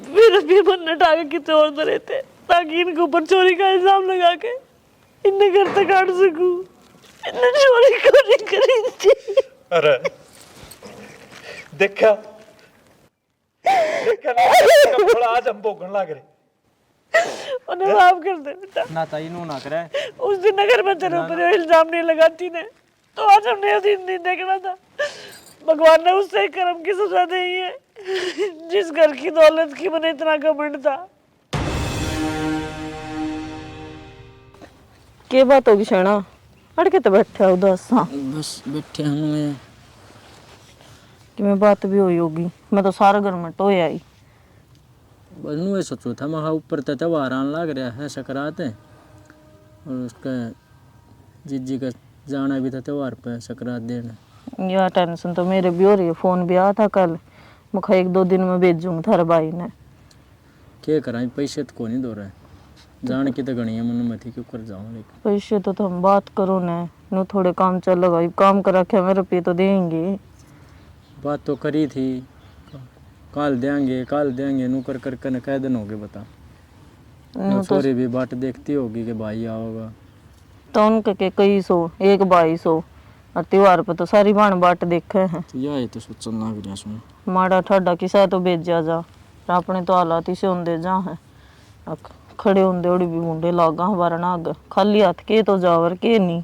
फिर मन टांगे कितने और धरे थे ताकि इनके ऊपर चोरी का इल्जाम लगा के इन्हें घर तक काट सकूं। इन्हें चोरी क्यों नहीं करी थी? अरे देखा देखा आज हम भोगने लग रहे। उन्हें माफ कर दे बेटा। ना ताई नो ना करे। उस दिन अगर मैं तेरे ऊपर इल्जाम नहीं लगाती ने तो आज हमने ये दिन नहीं देखना था। भगवान ने उससे कर्म की सजा दी है जिस घर की दौलत की मैंने इतना घमंड था। क्या बात होगी शैना? अड़के तो बैठे हो उदास। हाँ बस बैठे हूँ मैं कि मैं बात भी हुई होगी। मैं तो सारा घर में टोए आई। बनू ये सोचो था महा ऊपर तो त्योहार आने लग रहा है सकरात है और उसका जीजी का जाना भी था त्योहार पे सकरात देने। यार टेंशन तो मेरे भी हो रही है। फोन भी आया था कल। मुखा 1-2 दिन में भेजूंगा थारे भाई ने। क्या करा पैसे तो को नहीं दो रहे जान की तो गणी है मन मथी क्यों कर जाऊँ लेकिन पैसे तो हम बात करो न नो थोड़े काम चल लगा काम कर रखे मेरे रुपये तो देंगे। बात तो करी थी काल देंगे नू कर कर कर कह दिन हो गए बता। छोरी भी बाट देखती होगी कि भाई आओगा तो उनके के कई सौ 1-2200 और त्योहार पर तो सारी भाण बाट देखे हैं। तो यही तो सोचन लग रहा सुन माड़ा ठाडा किसा तो भेजा जा अपने तो हालात ही से होंदे जा है खड़े होंदे उड़ी भी मुंडे लागा हमारा नाग खाली हाथ के तो जावर के नहीं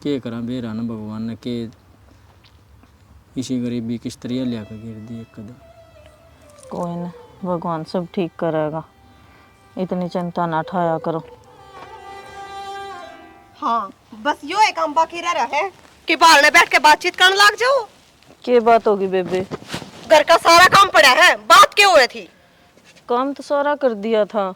के करा बेरा न भगवान ने के इसी गरीबी किस तरह लिया कर गिर दी एक कदम। कोई ना भगवान सब ठीक करेगा इतनी चिंता ना ठाया करो। हाँ बस यो एक काम बाकी रह रहा है कि बाहर में बैठ के बातचीत करने लग जाओ। क्या बात होगी बेबे? घर का सारा काम पड़ा है बात क्यों हुई थी? काम तो सारा कर दिया था।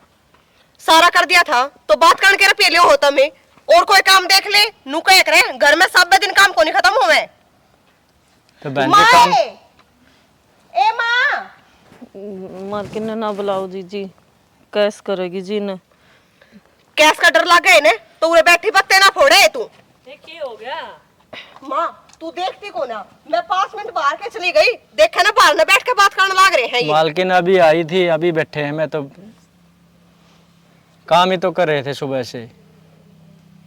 सारा कर दिया था तो बात करने के रुपये लियो होता मैं और कोई काम देख ले नू कह करे घर में सब दिन काम को नहीं खत्म हुए तो बहन काम ए माँ मालकिन ने ना बुलाओ जीजी कैस करेगी जी ने। कैस का डर लग गए ने तो उरे बैठी पत्ते ना फोड़े तू। क्या हो गया? माँ तू देखती को ना मैं 5 मिनट बाहर के चली गई देखा ना बाहर में बैठ के बात करने लग रहे हैं ये। मालकिन अभी आई थी अभी बैठे हैं मैं तो काम ही तो कर रहे थे सुबह से।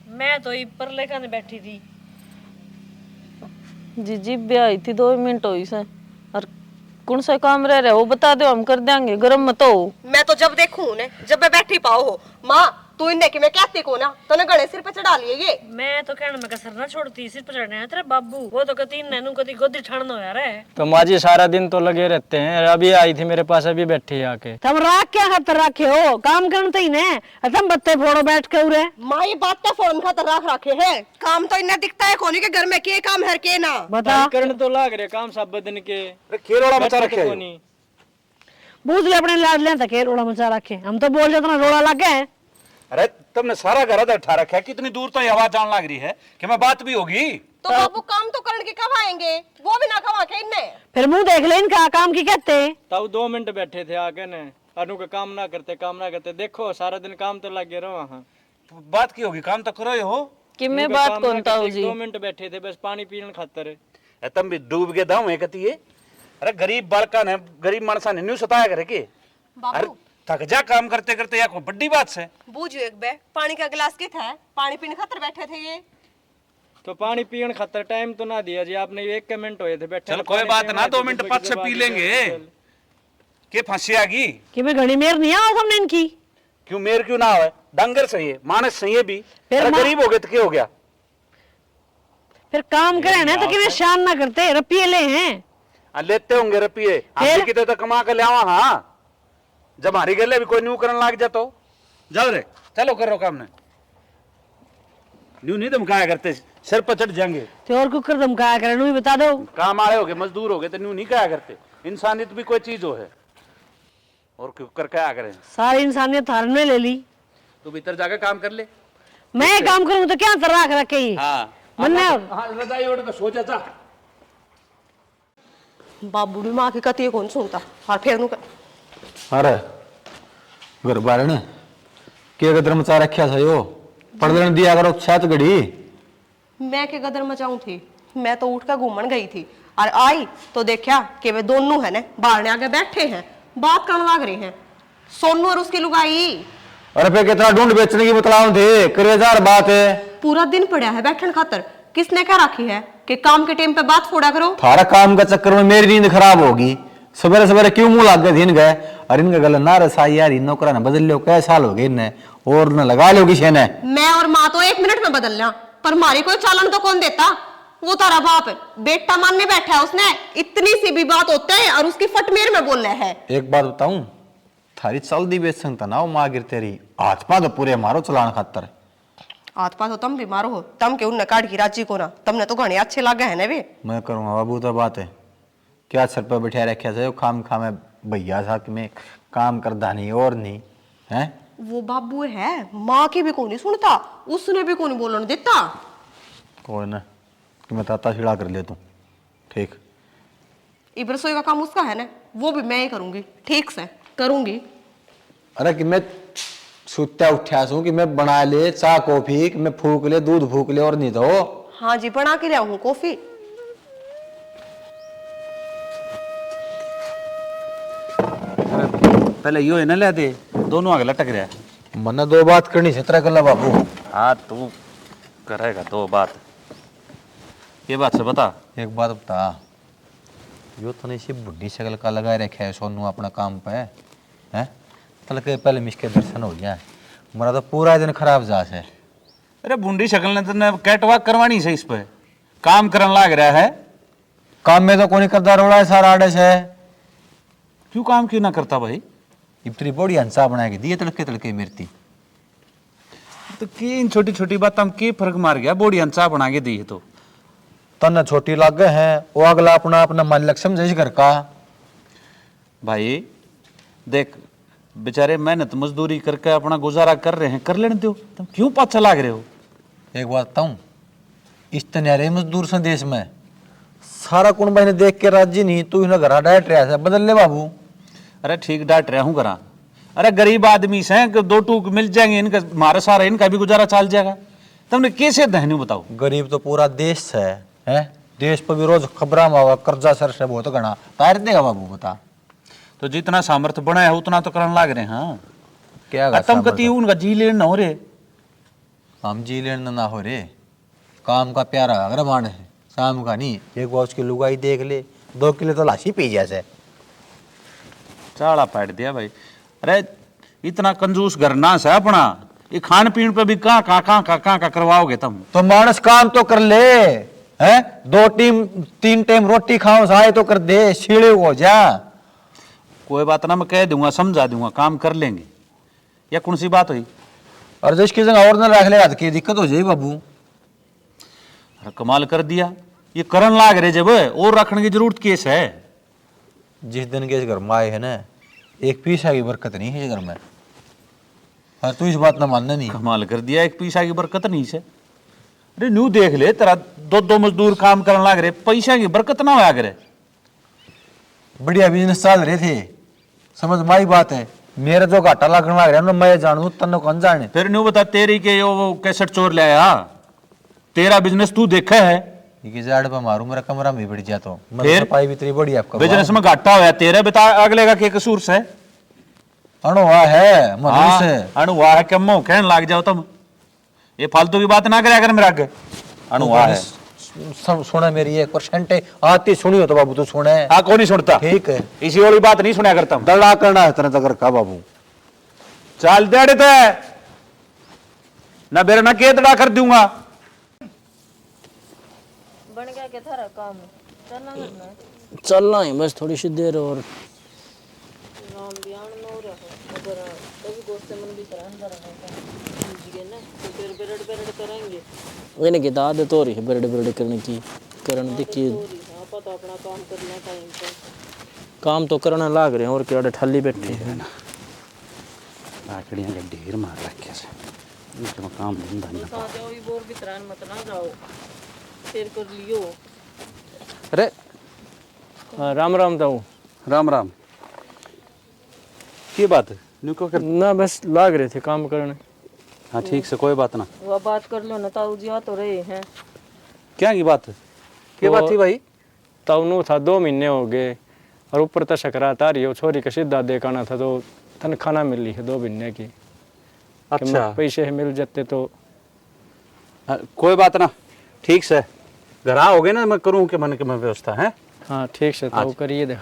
मैं तो ऊपर लेकर बैठी थी। जीजी भी आई थी 2 मिनट हुई से और कौन सा काम रह रहा है वो बता दो हम कर देंगे गरम मत हो। मैं तो जब देखूं ने जब मैं बैठी पाओ हो माँ तू इन्हें कि मैं कहती को ना तूने गणे सिर पे चढ़ा लिए ये। मैं तो कहने में कसर ना छोड़ती सिर पर चढ़ने है तेरे बाबू वो तो कती नैनू कती गोदी छाड़ना यार है। तो माजी सारा दिन तो लगे रहते हैं अभी आई थी मेरे पास अभी बैठी है आके। तब राख क्या खातर रखे हो काम करते ही ने तुम बत्ते फोड़ो बैठ के उरे। माँ ये बात तो फोन खातर रख रखे है काम तो इन्हें दिखता है कोनी के घर में के काम है के ना बता करने तो लाग रहे काम सब दिन के खेरोड़ा मचा रखे है। बूझ ले अपने लाड ले तक रोड़ा मचा रखे हम तो बोल जाते ना रोड़ा लग गया है। अरे तुमने सारा घर अदर ठा रखा है कितनी दूर तो ये आवाज जान लग रही है कि मैं बात भी होगी। तो बाबू काम तो करने के कब आएंगे वो भी ना खवा के इन्हें। फिर मुंह देख ले इनका काम की कहते तब 2 मिनट बैठे थे आके ने अनु का काम ना करते देखो सारा दिन काम तो लगे रहो वहाँ बात की होगी काम तो करो ही हो कि मैं बात कौन था जी 2 मिनट बैठे थे बस पानी पीने खातर। तुम भी डूब के दाऊ है कती है। अरे गरीब बालका ने गरीब मानसा ने न्यू सताया करे के अरे थक जा काम करते करते या कोई बड़ी बात से बूझो एक बे पानी का गिलास कित है पानी पीने खातर बैठे थे ये। तो पानी पीने खातर टाइम तो ना दिया जी आपने 1 मिनट हुए थे बैठे। चल कोई बात ना 2 मिनट पद से पी लेंगे के फांसी आ गई कि मैं घड़ी मेर नहीं आओ हमने इनकी क्यों मेर क्यों ना हो डंगर सही है मानस सही है भी अरे गरीब हो गए तो क्या हो गया। फिर काम करे ना तो कि मैं शान ना करते रुपये ले हैं लेते होंगे रुपये हम कितने तो कमा कर ले आवा। हाँ जब हमारी गले भी कोई न्यू करने लग जाता हो जाओ रे चलो करो काम ने न्यू नहीं धमकाया करते सिर पर चढ़ जाएंगे तो और कुकर धमकाया करे नु भी बता दो काम आए हो गए मजदूर हो गए तो न्यू नहीं कहा करते इंसानियत भी कोई चीज हो है और कुकर क्या करें सारी इंसानियत थार में ले ली। तू भीतर जाकर काम कर ले मैं काम करूं तो क्या तर रख रखे ही हाँ मन रजाई ओढ़ के सो जा। बाबू भी माँ की कती कौन सुनता और फिर नु अरे घर बारे ने के गदर मचा रखा था यो पढ़ने दिया करो छत घड़ी। मैं के गदर मचाऊं थी मैं तो उठ कर घूमन गई थी और आई तो देखा कि वे दोनों है ने बाहर ने आगे बैठे हैं बात करने लग रहे हैं सोनू और उसकी लुगाई। अरे पे कितना ढूंढ बेचने की बतलाओ थे, करेजार बात है। पूरा दिन पड़ा है बैठन खातर, किसने क्या रखी है कि काम के टाइम पे बात फोड़ा करो। थारा काम का चक्कर में मेरी नींद खराब होगी। सवेरे सवेरे क्यों मुंह लाग गए दिन गए, और इनका गला ना रसाई यार, इन नौकरा ने बदल लो, कै साल हो गए इन्हें, और न लगा लो किसी ने। मैं और माँ तो 1 मिनट में बदलना, पर हमारी कोई चालन तो कौन देता। वो तारा बाप है, बेटा मानने बैठा है उसने, इतनी सी भी बात होते है और उसकी फटमेर में बोल रहे हैं। एक बात बताऊं, थारी चल दी बेच सकता ना माँ गिर तेरी हाथ पा तो पूरे मारो चलान खातर। हाथ पास हो तुम बीमार हो, तम के उनने काट की राजी को ना, तुमने तो घने अच्छे लागे है ना वे। मैं करूंगा बाबू तो बात है, क्या सर पर बैठा रखे से खाम खामे भैया साथ में काम करदा नहीं और नहीं है। वो बाबू है, माँ की भी को नहीं सुनता, उसने भी को नहीं बोलने देता। कोई ना कि मैं ताता छिड़ा कर ले तू, ठीक। इब रसोई का काम उसका है ना, वो भी मैं ही करूंगी, ठीक से करूंगी। अरे कि मैं सुत्या उठा सू कि मैं बना ले चाह कॉफी, कि मैं फूक ले दूध फूक ले और नहीं तो। हाँ जी बना के ले आऊं कॉफी। पहले यो है ना ले दे, दोनों आगे लटक रहा है। मन्ना दो बात करनी से तरह कर बाबू। हाँ तू करेगा दो बात, ये बात से बता। एक बात बता, यो तो नहीं सी बुढ़ी शक्ल का लगा रखे है सोनू अपना काम पे है, तल के पहले मिसके दर्शन हो गया, मेरा तो पूरा दिन खराब जास है। अरे बूंदी शक्ल ने तुमने कैटवॉक करवानी से, इस पे काम करने लग रहा है। काम में तो कोई करदा रोड़ा है सारा आड़े से। क्यों काम क्यों ना करता भाई? इतनी बड़ी हंसा बना के दिए तड़के तड़के मिर्ती। तो की इन छोटी छोटी बात हम के फर्क मार गया, बोड़ी अंसा बना के दी है तो तन छोटी लागे है, वो अगला अपना अपना मालिक समझे घर का। भाई देख बेचारे मेहनत मजदूरी करके अपना गुजारा कर रहे हैं, कर लेने दो, तुम क्यों पाछा लाग रहे हो? एक बात बताऊं, इस तनियारे मजदूर संदेश में सारा कुंबा ने देख के राजी नहीं, तू इन्हें घरा डांट रहा है, बदल ले बाबू। अरे ठीक डांट रहा हूँ करा, अरे गरीब आदमी से दो टूक मिल जाएंगे, इनका हमारा सारा इनका भी गुजारा चल जाएगा। तुमने कैसे दहनू बताओ? गरीब तो पूरा देश है देश पर भी रोज खबरा में होगा, कर्जा सर से बहुत घना तार देगा बाबू बता। तो जितना सामर्थ्य बना है उतना तो करने लग रहे हैं। हाँ क्या तुम कती उनका जी लेन ना हो रे, हम जी लेन ना हो रे, काम का प्यारा अगर मान है शाम का नहीं। एक बार उसकी लुगाई देख ले, 2 किलो तो लाशी पी जैसे चाड़ा पैट दिया भाई। अरे इतना कंजूस घर ना है अपना, ये खान पीन पे भी कहाँ करवाओगे तुम? तो मानस काम तो कर ले है, 3 टाइम रोटी खाओ साए तो कर दे, शीड़े हो जा। कोई बात ना, मैं कह दूंगा समझा दूंगा, काम कर लेंगे। या कौन सी बात हुई? और जिसकी जगह और न रख ले की दिक्कत हो जाए बाबू। अरे कमाल कर दिया, ये करन लाग रहे जब और रखने की जरूरत केस है। जिस दिन के इस घर में आए है ना, एक पैसा की बरकत नहीं है इस घर में। हाँ तू इस बात ना मानना नहीं। कमाल कर दिया, एक पैसा की बरकत नहीं से। अरे न्यू देख ले, तेरा 2 मजदूर काम करने लग रहे, पैसा की बरकत ना होया करे। बढ़िया बिजनेस चल रहे थे, समझ माई बात है। मेरा जो घाटा लगने लग रहा है ना, मैं जानू तन्नो कौन जाने। फिर न्यू बता, तेरी के वो कैसेट चोर ले आया, तेरा बिजनेस तू देखा है? ये जाड़ पे मारू, मेरा कमरा में बढ़ जा तो फिर सफाई भी तेरी बड़ी आपका बिजनेस में घाटा होया तेरा, बता अगले का क्या कसूर से? अणुआ है मनुष्य है। अणुआ है क्या मुंह कहने लग जाओ तुम? ये फालतू की बात ना करे अगर मेरा आगे। अणुआ है सब सुना मेरी 1% आती सुनी हो तो बाबू तू सुने। हाँ कौन नहीं सुनता, ठीक है, इसी वाली बात नहीं सुना करता हूं। दड़ा करना है तरह तक का बाबू। चल दे तो है ना, बेरा ना के दड़ा कर दूंगा। बन गया क्या थारा काम? चलना है बस थोड़ी सी देर और। नाम बयान न हो रहा है, अगर कभी दोस्त मन भी तरह अंदर रहेगा जी ना, तो फिर बेरड करेंगे। मैंने की आदत हो रही है बरड़े करने की, करने देखिए आप तो अपना काम करना टाइम पे काम तो करना लाग रहे हैं, और क्या ठल्ली बैठे हैं ना। लाकड़ियां का ढेर मार रखे से, इनका काम धंधा नहीं। साथ हो बोर भी तरह मत ना जाओ, फिर कर लियो। अरे राम राम ताऊ। राम राम, की बात है? न्यू को कर ना बस लाग रहे थे काम करने। हाँ ठीक से, कोई बात ना। वो बात कर लो ना, ताऊ जी आ तो रहे हैं। क्या की बात है? क्या बात थी भाई? ताऊ नु था 2 महीने हो गए, और ऊपर तो सकरात आ रही है, वो छोरी का सीधा देखाना था तो तनख्वाह ना मिल रही है 2 महीने की। कि अच्छा पैसे मिल जाते तो कोई बात ना, ठीक से घर आओगे ना, मैं करूँ के मन के मैं व्यवस्था है। हाँ ठीक से तो करिए दे।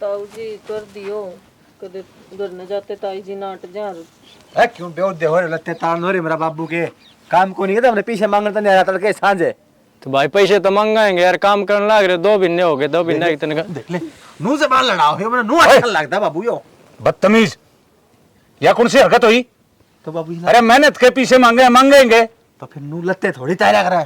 ताऊ जी कर दियो, कदे घर न जाते ताई जी नाट जार। ए क्यों बेव दे हो रे लत्ते तान हो रे मेरा बाबू के काम को नहीं है, हमने पीछे मांगने तो नहीं आया तड़के सांझे। तो भाई पैसे तो मंगाएंगे यार, काम करने लग रहे 2 महीने हो गए, 2 महीने की तनख्वाह। देख ले मुंह से बाल लड़ाओ, ये मैंने मुंह अच्छा लगता बाबू यो। बदतमीज, या कौन सी हरकत हुई? तो बाबू अरे मेहनत के पीछे मांगेंगे तो फिर नू लत्ते थोड़ी तैयार करे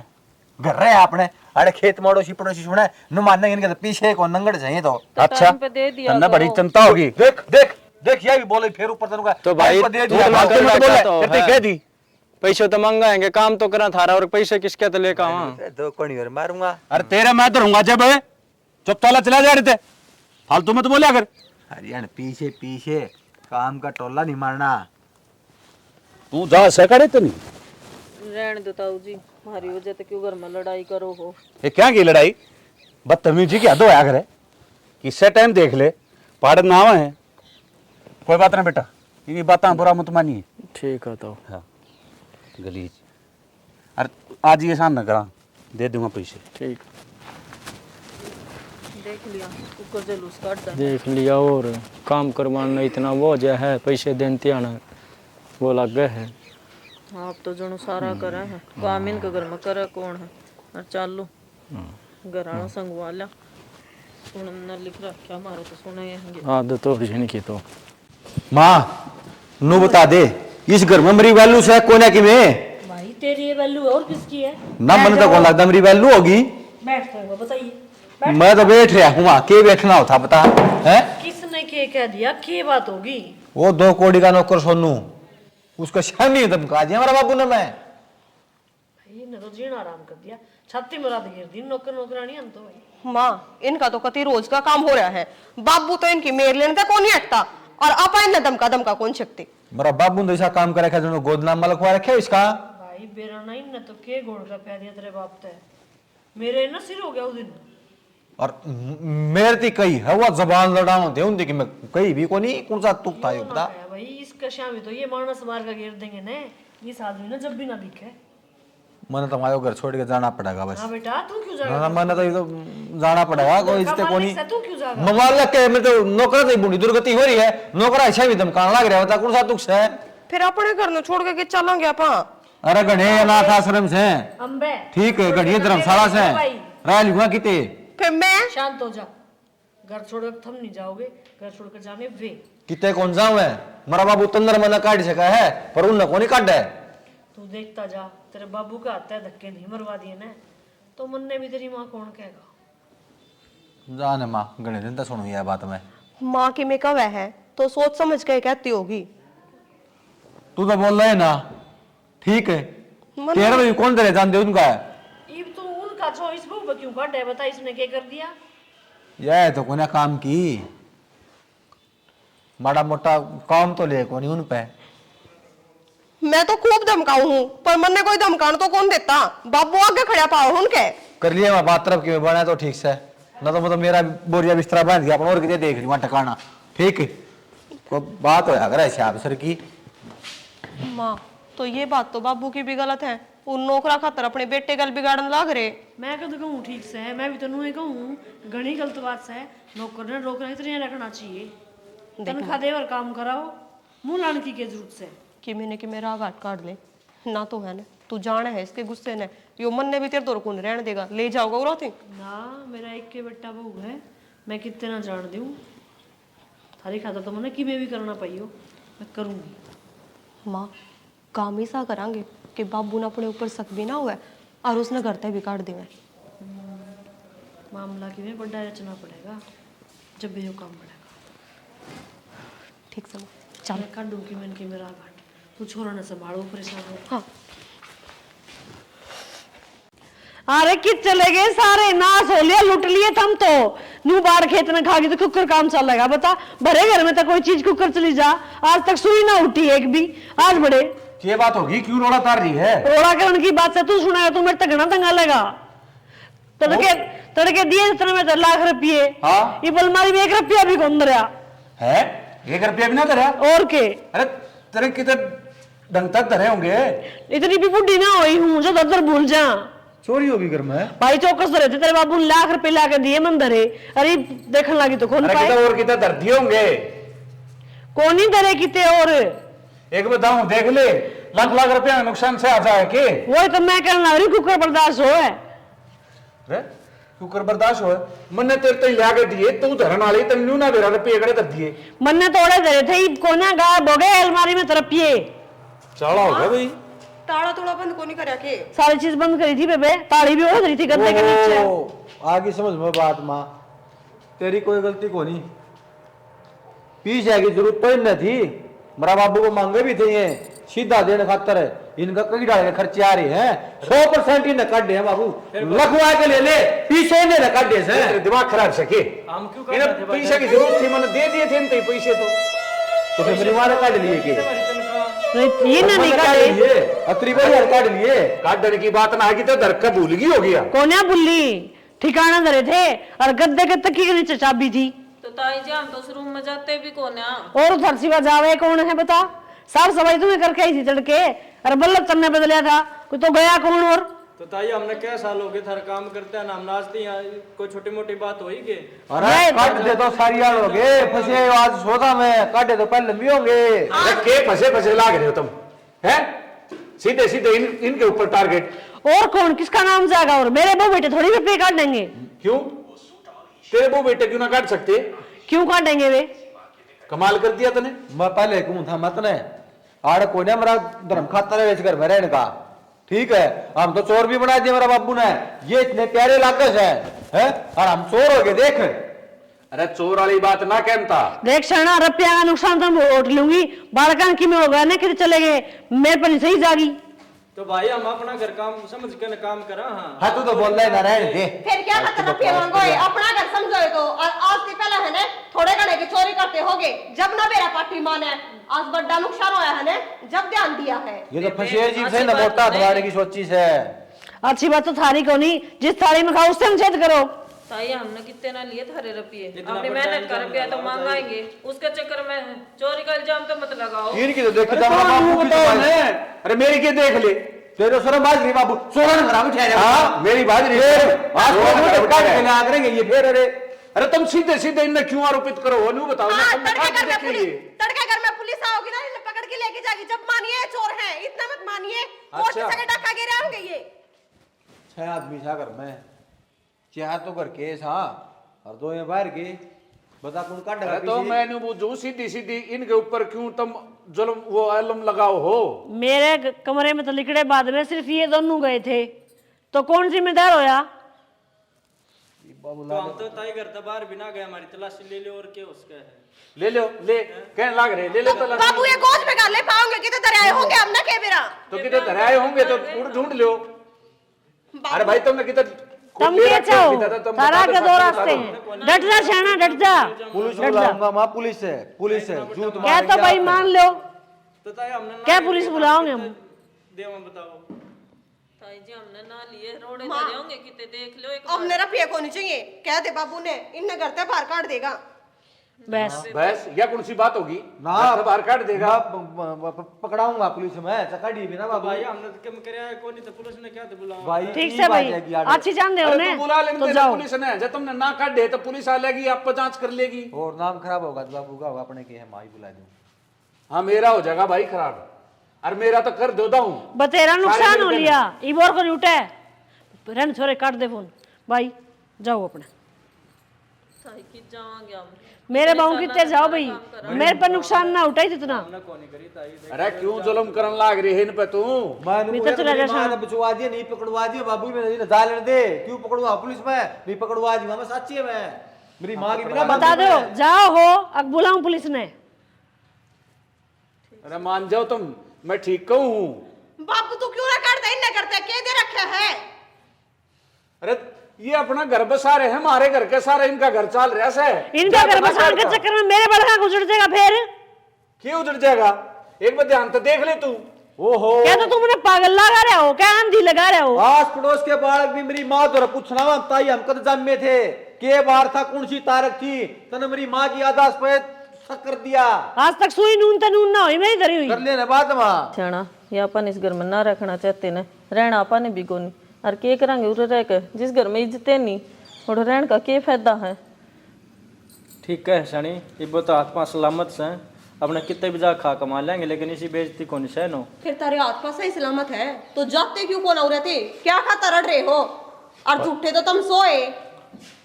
घर रहे आपने। अरे खेत मोड़ोसी पड़ोसी सुने नु मानने इनके तो पीछे को नंगड़ चाहिए तो। अच्छा टाइम पे दे दिया तन्ना बड़ी करो। चिंता होगी। देख देख देख ये भी बोले फिर ऊपर तनु का तो भाई टाइम पे दे तू दिया। तो फालतू मत बोले, तो कहते है। कह दी। पैसे तो मंगाएंगे, काम तो करा थारा, और पैसे किसके तो लेकर आवा। दो कोनी और मारूंगा। अरे तेरा मैं तो रहूंगा जब चुप ताला चला जा रहे थे, फालतू मत बोले। अगर हरियाण पीछे पीछे काम का टोला नहीं मारना। तू जा सकाड़े तो नहीं, रहने दो ताऊ जी, हमारी वजह से क्यों घर में लड़ाई करो हो। ये क्या की लड़ाई? बदतमीजी की हद होया करे, किससे टाइम देख ले पाड़ ना है। कोई बात ना बेटा, ये बात बुरा मत मानिए। ठीक है तो हाँ गलीज, अरे आज ये शाम न करा, दे दूंगा पैसे। ठीक देख लिया कुकर जलूस काटता है। देख लिया, और काम करवाना इतना बोझ है, पैसे देते आना वो लग गए है। हाँ अब तो जनो सारा करा है, काम इनके घर में करे कौन है। और चालो घर आना संग वाला सुनना लिख रखा हमारे तो सुने हैं। आदत तो इनकी तो। माँ नू बता दे इस घर में मेरी वैल्यू से कोने की में भाई तेरी ये वैल्यू और किसकी है? ना मन तो कौन लगता मेरी वैल्यू होगी। बैठते हुए बताइए, मैं तो बैठ रहा हूँ, के बैठना होता बता है। किसने के कह दिया, की बात होगी? वो 2 कौड़ी का नौकर सोनू, उसका शामी धमका दिया हमारा बाबू ने। मैं भाई ने तो जीना आराम कर दिया, छाती में रात गिर दी, नौकर नौकरानी हम तो भाई। माँ इनका तो कति रोज का काम हो रहा है, बाबू तो इनकी मेर लेने तक कौन नहीं हटता, और आपा इन्हें दमका दमका कौन सकती। मेरा बाबू ने ऐसा काम कर रखा है, गोदनामा लिखवा रखे इसका। भाई बेरा नहीं ने तो के गोड़ का पै दिया तेरे बाप ते, मेरे ना सिर हो गया उस दिन। और मेरे ती कही है वो जबान लड़ाओ दे उन देखी मैं कहीं भी को नहीं कौन सा तुक था ये बता। भाई इसका शामी तो ये मानस मार का घेर देंगे ने, इस आदमी ने जब भी ना दिखे। मैंने तो हमारे घर छोड़ के जाना पड़ेगा बस। हाँ बेटा तू क्यों ना जाएगा? ना मैंने तो ये तो जाना पड़ेगा, कोई इससे को नहीं। तू क्यों जाएगा? मोबाइल लग के मैं तो नौकर से बुरी दुर्गति हो रही है, नौकर ऐसा भी धमकाने लग रहा होता कौन सा तुक से। फिर अपने घर में छोड़ के चलेंगे आपा। अरे गढ़े अनाथ आश्रम से अम्बे ठीक है, गढ़ी धर्मशाला से रह लूंगा किते। फिर मैं शांत हो जा, घर छोड़कर थम नहीं जाओगे, घर छोड़कर जाने वे। किते कौन जाऊं है, मेरा बाबू तंदर मना काट सका है पर उन को नहीं काट है। तू देखता जा, तेरे बाबू का हाथ है धक्के नहीं मरवा दिए ना, तो मन ने भी तेरी माँ कौन कहेगा। जाने माँ गणे दिन तक सुनो यह बात मैं। माँ की में कव है तो सोच समझ के कहती होगी। तू तो बोल रहे ना ठीक है, तेरे में कौन तेरे जान दे उनका है। ये तो उनका चॉइस वो क्यों काट है, बता इसने क्या कर दिया? यह तो कोने काम की माड़ा मोटा काम तो ले कोनी उन पे। मैं तो खूब धमकाऊ हूँ पर मन ने कोई धमकान तो कौन देता, बाबू आगे खड़ा पाओ उनके। कर लिया मैं बात तरफ की बना तो ठीक से, ना तो मतलब मेरा बोरिया बिस्तरा बांध गया अपन और कितने देख रही वहां टकाना। ठीक है कोई बात हो अगर ऐसे अफसर की। माँ तो ये बात तो बाबू की भी गलत है, उन नौकरा खातर अपने बेटे गल बिगाड़न लाग रहे। मैं कद कहूँ ठीक से है, मैं भी तो नूहे कहूँ घनी गलत बात से है। नौकर ने रोकना इतने रखना चाहिए, तनख्वाह दे और काम कराओ, मुंह लाने की क्या जरूरत से। कि मैंने कि मेरा घाट काट ले ना तो है ना, तू जाने है इसके गुस्से ने, यो मन ने भी तेरे तो कौन रहने देगा, ले जाओगा उरा थी ना। मेरा एक के बेटा बहू है, मैं कितने ना जान दूँ, थारी खाता तो मैंने कि मैं भी करना पाई हो, मैं करूँगी। माँ काम ही सा करांगे कि बाबू ने अपने ऊपर शक भी ना हुआ और उसने घर तक भी काट दिया। मामला की में बड़ा रचना पड़ेगा जब भी जो काम पड़ेगा। ठीक से चल मैं काट दूँ कि मैंने कि मेरा घाट, तू छोरा न संभालो, परेशान हो। हाँ अरे कित चले गए सारे, नाश हो लिया, लुट लिए तुम तो। नू बाढ़ खेत में खा गई तो कुकर काम चलेगा, बता। भरे घर में तो कोई चीज कुकर चली जा, आज तक सुई ना उठी एक भी। आज बड़े क्या बात होगी, क्यों रोड़ा तार रही है? रोड़ा के उनकी बात से तू सुनाया, तू मेरे तक घना दंगा लगा। तड़के तड़के दिए इतने में 10 लाख रुपये। हाँ। ये बलमारी में 1 रुपया भी कौन धरा है? 1 रुपया भी ना धरा? और के? अरे तेरे कितने ढंग तक धरे होंगे? इतनी भी बुढ़ी ना हुई हूँ जो दर भूल जा। चोरी होगी घर में? भाई चौकस धरे थे, तेरे बाबू ने लाख रुपए ला के दिए मन धरे। अरे देखने लगी तो कौन पाए? और कितना धर दिए होंगे? कौन ही धरे किते और? एक बताऊं, देख ले, लाख रुपया नुकसान से आ जाए के? वही तो मैं कहना रही, कुकर बर्दाश्त हो है। अरे कुकर बर्दाश्त हो? मन्ने तेरे तो ला के दिए, तू धरन वाली तन्नू ना बेरा रुपये कड़े धर दिए। मन्ने तोड़े धरे थे, कोना गायब हो गए अलमारी में तरपिए। चला हो गया भाई। ताला तोड़ा बंद को नहीं करा के? सारी चीज बंद करी थी बेबे, ताली भी हो रही थी गद्दे के नीचे। आगे समझ में बात माँ, तेरी कोई गलती को नहीं, पी जाएगी जरूरत तो न थी। मेरा बाबू को मांगे भी थे ये सीधा देने खातर है, इनका कई डाले खर्चे आ रहे हैं। 100% इन्हें काट दे बाबू, लखवा के ले ले, पीछे इन्हें काट दे से। दिमाग खराब सके, हम क्यों इन्हें पैसे की जरूरत थी, मैंने दे दिए थे इनते पैसे। तो फिर मेरी माँ ने काट लिए के? ये ना निकाले, अतरी बार काट लिए। काटने की बात ना आगी तो धरका भूल गई हो गया। कोन्या बुल्ली ठिकाना धरे थे और गद्दे के तकिए के नीचे चाबी थी। तो ताई जी हम तो उस रूम में जाते भी कौन है? और उधर सिवा जावे कौन है बता? साफ सफाई तुम्हें करके आई थी तड़के, और बल्लभ तन्ने बदलिया था, कोई तो गया कौन? और तो ताई हमने क्या साल हो गए थार काम करते हैं ना, हम नाचते हैं, कोई छोटी मोटी बात होई के? अरे काट दे तो सारी यार हो गए फंसे आज सोता में, काटे तो पहले लंबी होंगे। अरे के फंसे लाग रहे हो तुम? हैं? सीधे सीधे इनके ऊपर टारगेट। और कौन किसका नाम जाएगा? और मेरे बहू बेटे थोड़ी रुपये काट देंगे। क्यों? तेरे वो बेटे क्यों ना काट सकते? क्यों काटेंगे वे? कमाल कर दिया तूने। मैं पहले कहूं था मत ने आड़ कोई ने मेरा धर्म खाता है घर में रहने का, ठीक है? हम तो चोर भी बना दिया मेरा बाबू ने, ये इतने प्यारे लाकस है और हम चोर हो गए देख। अरे चोर वाली बात ना कहता। देख शरणा, रुपया का नुकसान तो मैं उठ लूंगी, बालकान की में होगा ना, कितने चले गए मेरे पर सही जागी। तो भाई हम अपना घर काम समझ के न काम करा। हाँ तू तो बोल रहा है नारायण दे। फिर क्या खतरा रुपये मांगो है? अपना घर समझो तो। और आज के पहले है ने थोड़े घने की चोरी करते होगे, जब ना मेरा पार्टी मान है, आज बड़ा नुकसान होया है ने, जब ध्यान दिया है। ये तो फंसे जीव से न मोटा दबाने की सोची से। अच्छी बात तो थारी को नहीं, जिस थाली में खाओ उससे छेद करो। ताई हमने कितने ना लिए थारे रुपये, अपनी मेहनत कर रुपया तो मांगाएंगे, उसके चक्कर में चोरी का इल्जाम तो मत लगाओ। इनकी तो देखी था बाबू की दुकान है। अरे मेरी के देख ले, तेरे शर्म बाज नहीं बाबू, सोना न खराब उठाया। हाँ मेरी बात नहीं। आज को काट के ना करेंगे ये फिर। अरे तुम सीधे सीधे इन्हें क्यों आरोपित करो? वो नहीं बताओ ना, हाँ, तुमने तड़के कहा घर में देख लिए। तड़के घर में पुलिस आओगी ना, इन्हें पकड़ के लेके जाएगी। जब मानिए चोर हैं, इतना मत मानिए। कोर्ट अच्छा। से डका गिरे होंगे ये। 6 आदमी था घर में, 4 तो घर के हाँ और 2 ये बाहर के। बता कौन काट अरे तो मैंने बुझू सीधी सीधी इनके ऊपर क्यों तुम जुल्म वो आलम लगाओ हो? मेरे कमरे में तो लिखड़े बाद में सिर्फ ये दोनों गए थे, तो कौन जिम्मेदार होया? तो हम तो ताई घर तो बाहर भी ना गए, हमारी तलाशी ले लो और क्या उसका है। ले लो, ले कहने लाग रहे, ले लो तो बाबू ये गोद में गाल ले पाओगे कि तो दरियाए होंगे हम ना के बेरा। तो कितने धराए होंगे तो ढूंढ लो। अरे भाई तुमने कितने तुम क्या चाहो? तारा के 2 रास्ते हैं, डट जा शाना, डट जा। पुलिस बुलाऊंगा माँ, पुलिस है जूत क्या तो भाई मान लो, तो ताई हमने क्या पुलिस बुलाओगे हम? देवा बताओ। ताई जी हमने ना लिए, रोड़े धरे होंगे कितने, देख लो एक हमने रुपये को नहीं चाहिए, कह दे बाबू ने, इन्हें घर से बाहर काट देगा। बस या कौन सी बात होगी ना बाहर काट देगा। पकड़ाऊंगा पुलिस में चकाड़ी भी ना बाबू। भाई हमने तो कम कराया कोई नहीं, तो पुलिस ने क्या तो बुलाओ। भाई ठीक से भाई, अच्छी जान दे अरे उन्हें तू बुला लेने तो दे जाओ। पुलिस ने, जब तुमने ना काट दे तो पुलिस आ लेगी, आप जांच कर लेगी। और नाम खराब होगा तो बाबू का होगा अपने के है माई बुला दूं। हाँ मेरा हो जाएगा भाई खराब, और मेरा तो कर देता हूँ। बतेरा नुकसान हो लिया, इबोर को उठे रन छोरे काट दे फोन। भाई जाओ अपने, ताई की जावांगे हम। मेरे बाबू कितने जाओ भाई, मेरे पर नुकसान ना उठाई इतना। अरे क्यों जुल्म करने लाग रही है इन पे तू? भीतर चला जा शाम। बचवा दिया नहीं पकड़वा दिया बाबू मैंने डाल दे, क्यों पकड़वा पुलिस में? नहीं पकड़वा दी मैं सच्ची है, मैं मेरी माँ की बिना बता दो, जाओ हो अब बुलाऊं पुलिस ने। अरे मान जाओ तुम, मैं ठीक कहूँ। बाबू तू क्यों ना काटता? इन्हें करते के दे रखे है। अरे ये अपना घर बसा रहे हैं, हमारे घर के सारे इनका घर चल रहा है। इनका घर बसाने के चक्कर में मेरे बड़का गुजर जाएगा फिर। क्यों उजड़ जाएगा? एक बार ध्यान तो देख ले तू, ओहो क्या तो तुमने पागल लगा रहे हो, क्या आंधी लगा रहे हो? आस पड़ोस के बालक भी मेरी माँ द्वारा पूछना हम ताई हम कद जन्मे थे, के बार था, कौन सी तारीख थी, तने मेरी माँ की यादाश्त पे शक कर दिया। आज तक सुई नून तनून ना हुई, मैं ही धरी हुई। कर लेने बात माँ छाना ये अपन इस घर में ना रखना चाहते न, रहना अपन भी कोनी और के करेंगे उरे रह के जिस घर में इज्जत नहीं और रहने का क्या फायदा है। ठीक है शनि, ये तो हाथ पाँव सलामत से अपने कितने भी जा खा कमा लेंगे, लेकिन इसी बेइज्जती को नहीं सहन हो। फिर तारे हाथ पास सही सलामत है तो जाते क्यों कौन हो रहे थे, क्या खाता रड़ रहे हो, और झूठे तो तुम सोए।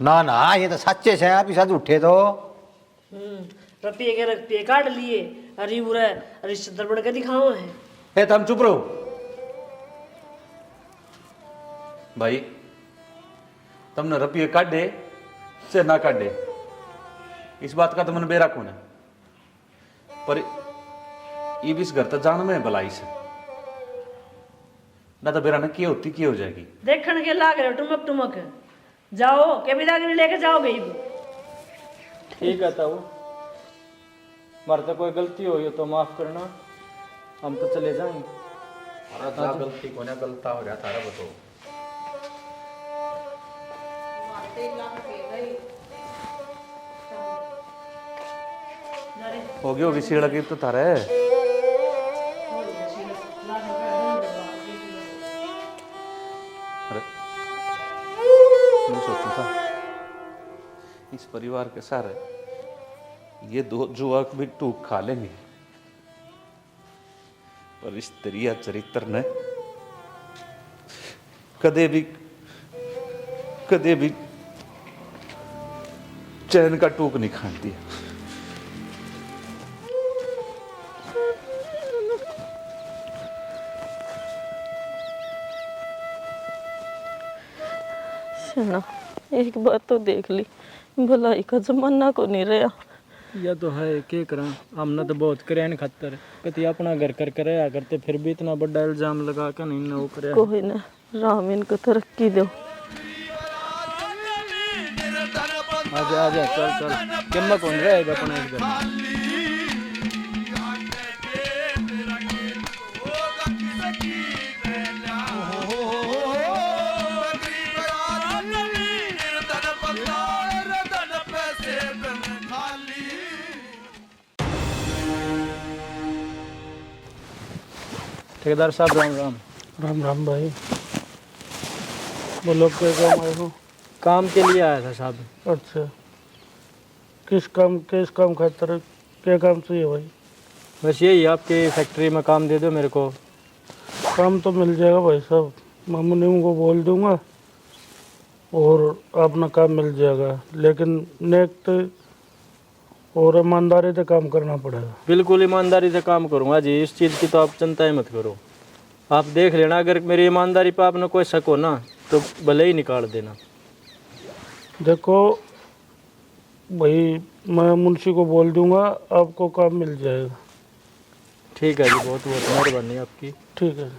ना ना ये तो सच्चे से आप इसा उठे तो रुपये के रुपये काट लिए, अरे बुरा अरे सदर बढ़ के दिखाओ है। हे तुम चुप रहो भाई, तुमने रुपये काटे से ना काटे इस बात का तो मन बेरा कौन है, पर ये भी इस घर तक जान में भलाई से ना तो बेरा न की होती की हो जाएगी। देखने के लाग रहे हो टुमक टुमक, जाओ के बिदागरी लेके जाओ गई। ठीक है ताऊ, हमारे तो कोई गलती हुई हो तो माफ करना, हम तो चले जाएंगे। गलती को ना गलता हो गया थारा बताओ। होगी सीढ़ की तो थारे मैं सोचता था इस परिवार के सारे ये दो जुआक भी टूक खा लेंगे, पर इस दरिया चरित्र ने कदे भी चैन का टूक नहीं खान दिया। ना एक बात तो देख ली, भलाई का जमाना को नहीं रहा। यह तो है क्या करा, हमने तो बहुत करे खतर कति अपना घर कर करे करते, फिर भी इतना बड़ा इल्जाम लगा कर नहीं ना वो करे। कोई ना, राम इनको तरक्की दो। आजा आजा चल चल, किम्मा कौन रहेगा अपना इस घर में। ठेकेदार साहब राम राम। राम राम भाई, बोलो क्या काम आए हो? काम के लिए आया था साहब। अच्छा, किस काम खातिर, क्या काम चाहिए भाई? बस यही आपकी फैक्ट्री में काम दे दो मेरे को। काम तो मिल जाएगा भाई साहब, मैं मुनीम को बोल दूंगा और अपना काम मिल जाएगा, लेकिन नेक और ईमानदारी से काम करना पड़ेगा। बिल्कुल ईमानदारी से काम करूँगा जी, इस चीज़ की तो आप चिंता ही मत करो। आप देख लेना, अगर मेरी ईमानदारी पर आपने कोई शक हो ना तो भले ही निकाल देना। देखो भाई, मैं मुंशी को बोल दूंगा, आपको काम मिल जाएगा। ठीक है जी, बहुत बहुत मेहरबानी आपकी। ठीक है,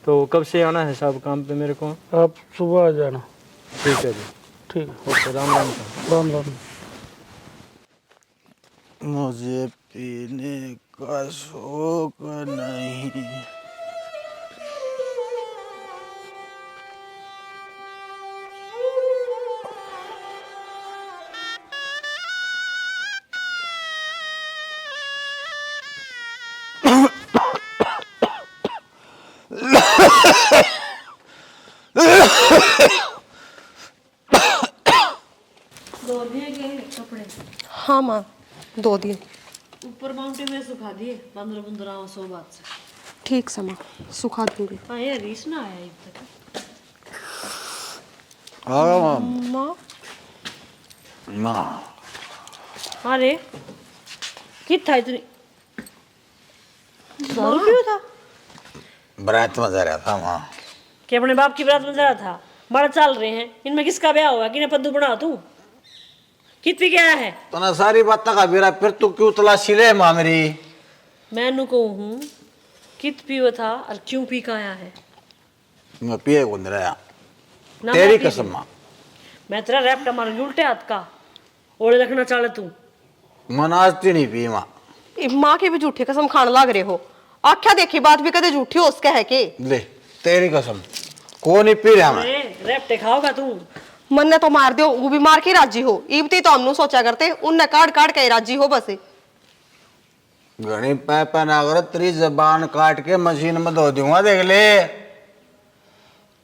तो कब से आना है साहब काम पे मेरे को? आप सुबह आ जाना। ठीक है जी, ठीक है, ओके, राम राम साहब। राम राम। मुझे पीने का शौक नहीं। दो दिए गए कपड़े हाँ माँ, 2 दिन। ऊपर माउंटेन में सुखा दिए, 15 सौ बात से। ठीक से माँ, सुखा दूंगी। हाँ ये रीस ना आया अब तक। माँ माँ अरे कितना इतनी दारू क्यों था? बरात में जा रहा था माँ। कि अपने बाप की बारात में जा रहा था? बड़ा चल रहे हैं, इनमें किसका ब्याह हुआ? किने पद्दू बना तू? कितनी क्या है? तो ना सारी बात का बेरा फिर तू क्यों तलाशी ले माँ मेरी? मैं नु कहूँ कित पियो था और क्यों पी का आया है? मैं पिए को नहीं रहा, ना तेरी मैं पी कसम लूं। माँ। मैं तेरा रैप मारूंगी उल्टे हाथ का, ओढ़े रखना चाहे तू। मन आज नहीं पी माँ। माँ के भी झूठे कसम खाने लग रहे हो। आख्या देखी बात भी कदे झूठी हो उसके है के ले तेरी कसम को नहीं पी रहा मैं। रेपटे खाओगा तू? मन ने तो मार दियो, वो भी मार के राजी हो। इबती तो हमनु सोचा करते उनने काट काट के राजी हो बस। घनी पैपा ना कर तेरी जबान काट के मशीन में धो दूंगा देख ले।